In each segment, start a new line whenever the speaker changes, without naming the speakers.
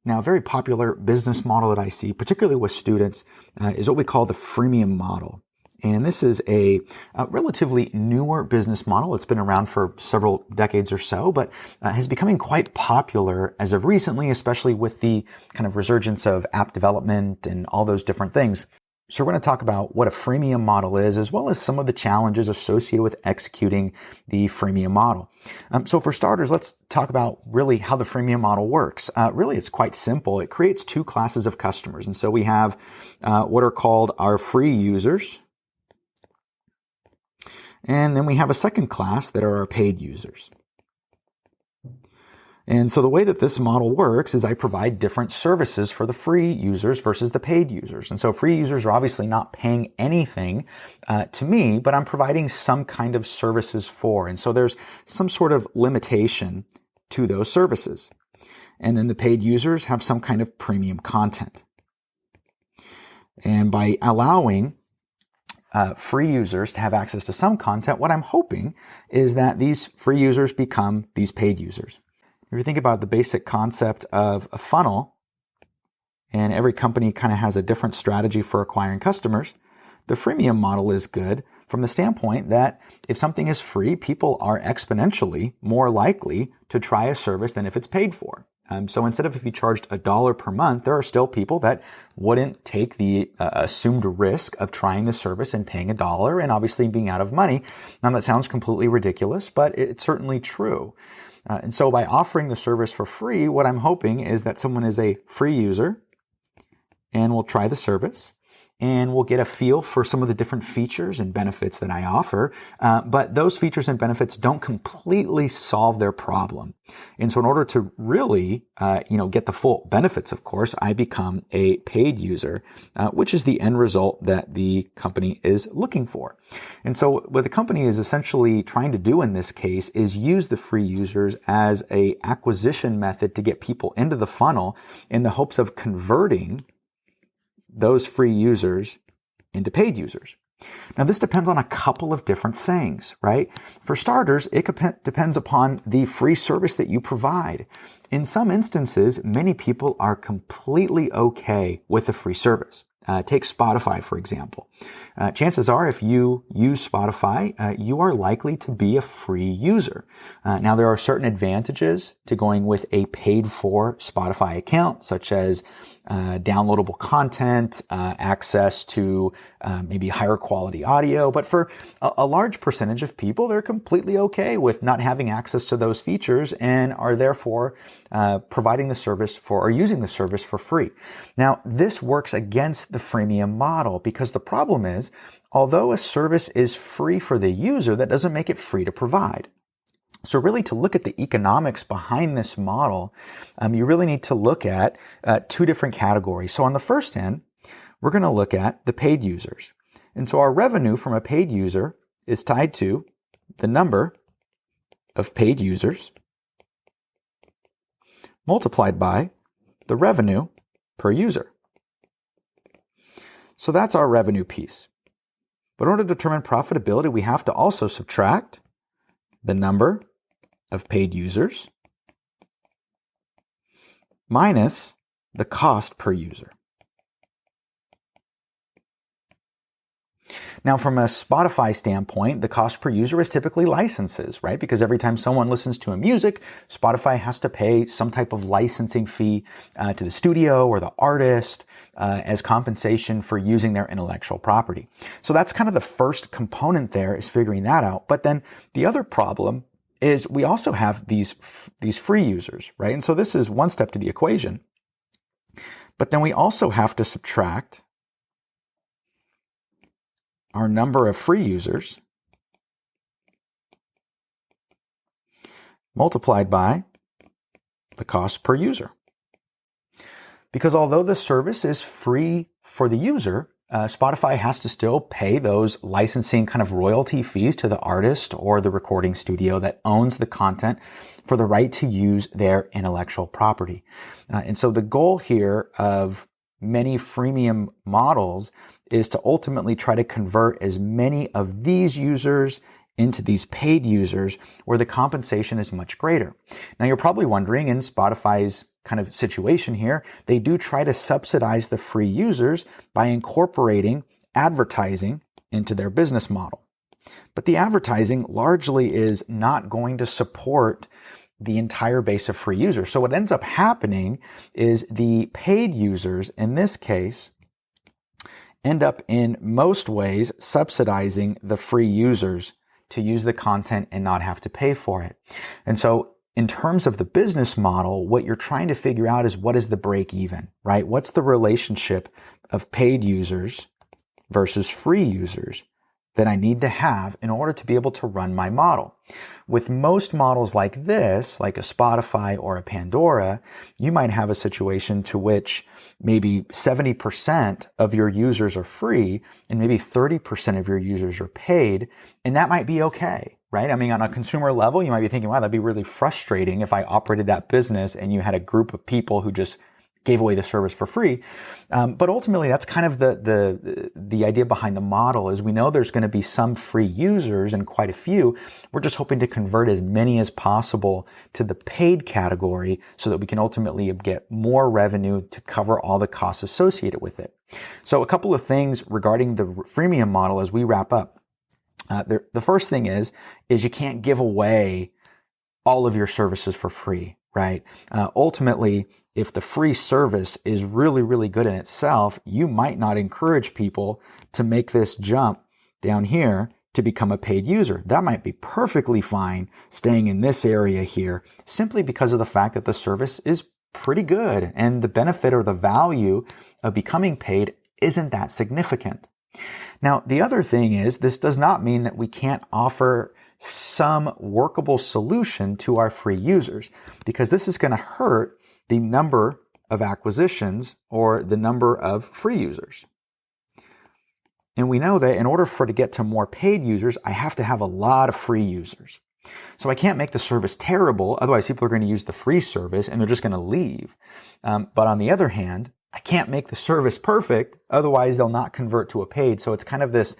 Now, a very popular business model that I see, particularly with students, is what we call the freemium model. And this is a relatively newer business model. It's been around for several decades or so, but has becoming quite popular as of recently, especially with the kind of resurgence of app development and all those different things. So we're going to talk about what a freemium model is, as well as some of the challenges associated with executing the freemium model. So for starters, let's talk about really how the freemium model works. Really, it's quite simple. It creates two classes of customers. And so we have what are called our free users. And then we have a second class that are our paid users. And so the way that this model works is I provide different services for the free users versus the paid users. And so free users are obviously not paying anything to me, but I'm providing some kind of services for. And so there's some sort of limitation to those services. And then the paid users have some kind of premium content. And by allowing free users to have access to some content, what I'm hoping is that these free users become these paid users. If you think about the basic concept of a funnel, and every company kind of has a different strategy for acquiring customers, the freemium model is good from the standpoint that if something is free, people are exponentially more likely to try a service than if it's paid for. So instead of if you charged $1 per month, there are still people that wouldn't take the assumed risk of trying the service and paying $1 and obviously being out of money. Now that sounds completely ridiculous, but it's certainly true. And so by offering the service for free, what I'm hoping is that someone is a free user and will try the service and will get a feel for some of the different features and benefits that I offer. But those features and benefits don't completely solve their problem. And so in order to really, get the full benefits, of course, I become a paid user, which is the end result that the company is looking for. And so what the company is essentially trying to do in this case is use the free users as a acquisition method to get people into the funnel in the hopes of converting those free users into paid users. Now, this depends on a couple of different things, right? For starters, it depends upon the free service that you provide. In some instances, many people are completely okay with the free service. Take Spotify, for example. Chances are, if you use Spotify, you are likely to be a free user. Now, there are certain advantages to going with a paid-for Spotify account, such as downloadable content, access to maybe higher quality audio. But for a large percentage of people, they're completely okay with not having access to those features and are therefore providing the service for or using the service for free. Now, this works against the freemium model because the problem is, although a service is free for the user, that doesn't make it free to provide. So really, to look at the economics behind this model, you really need to look at two different categories. So on the first end, we're going to look at the paid users. And so our revenue from a paid user is tied to the number of paid users multiplied by the revenue per user. So that's our revenue piece. But in order to determine profitability, we have to also subtract the number of paid users minus the cost per user. Now, from a Spotify standpoint, the cost per user is typically licenses, right? Because every time someone listens to a music, Spotify has to pay some type of licensing fee to the studio or the artist as compensation for using their intellectual property. So that's kind of the first component there, is figuring that out. But then the other problem is we also have these free users, right? And so this is one step to the equation. But then we also have to subtract our number of free users multiplied by the cost per user. Because although the service is free for the user, Spotify has to still pay those licensing kind of royalty fees to the artist or the recording studio that owns the content for the right to use their intellectual property. And so the goal here of many freemium models is to ultimately try to convert as many of these users into these paid users where the compensation is much greater. Now, you're probably wondering, in Spotify's kind of situation here, they do try to subsidize the free users by incorporating advertising into their business model. But the advertising largely is not going to support the entire base of free users. So what ends up happening is the paid users, in this case, end up in most ways subsidizing the free users to use the content and not have to pay for it. And so in terms of the business model, what you're trying to figure out is what is the break even, right? What's the relationship of paid users versus free users that I need to have in order to be able to run my model? With most models like this, like a Spotify or a Pandora, you might have a situation to which maybe 70% of your users are free and maybe 30% of your users are paid, and that might be okay, right? I mean, on a consumer level, you might be thinking, wow, that'd be really frustrating if I operated that business and you had a group of people who just gave away the service for free. But ultimately, that's kind of the idea behind the model is we know there's going to be some free users and quite a few. We're just hoping to convert as many as possible to the paid category so that we can ultimately get more revenue to cover all the costs associated with it. So a couple of things regarding the freemium model as we wrap up. The first thing is you can't give away all of your services for free, right? Ultimately, if the free service is really, really good in itself, you might not encourage people to make this jump down here to become a paid user. That might be perfectly fine staying in this area here simply because of the fact that the service is pretty good and the benefit or the value of becoming paid isn't that significant. Now, the other thing is this does not mean that we can't offer some workable solution to our free users because this is going to hurt the number of acquisitions or the number of free users. And we know that in order to get to more paid users, I have to have a lot of free users. So I can't make the service terrible. Otherwise, people are going to use the free service and they're just going to leave. But on the other hand, I can't make the service perfect. Otherwise, they'll not convert to a paid. So it's kind of this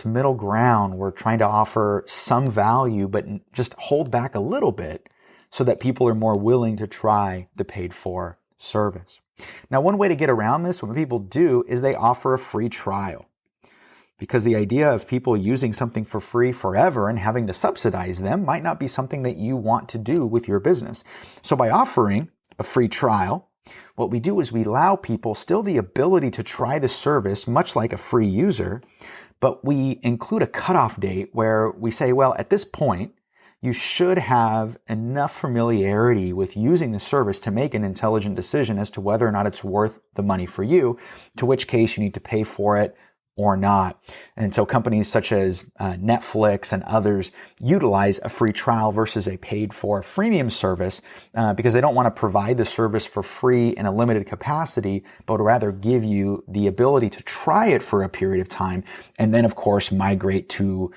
middle ground. We're trying to offer some value, but just hold back a little bit so that people are more willing to try the paid for service. Now, one way to get around this, what people do is they offer a free trial. Because the idea of people using something for free forever and having to subsidize them might not be something that you want to do with your business. So by offering a free trial, what we do is we allow people still the ability to try the service, much like a free user, but we include a cutoff date where we say, well, at this point, you should have enough familiarity with using the service to make an intelligent decision as to whether or not it's worth the money for you, to which case you need to pay for it or not. And so companies such as Netflix and others utilize a free trial versus a paid for freemium service because they don't want to provide the service for free in a limited capacity, but rather give you the ability to try it for a period of time and then, of course, migrate to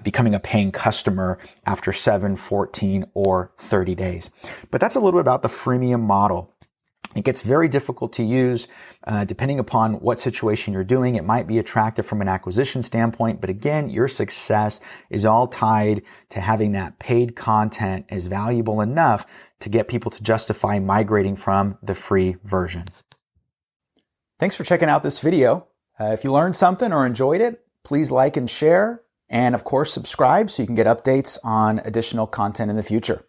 becoming a paying customer after 7, 14, or 30 days. But that's a little bit about the freemium model. It gets very difficult to use depending upon what situation you're doing. It might be attractive from an acquisition standpoint, but again, your success is all tied to having that paid content as valuable enough to get people to justify migrating from the free version. Thanks for checking out this video. If you learned something or enjoyed it, please like and share, and of course, subscribe so you can get updates on additional content in the future.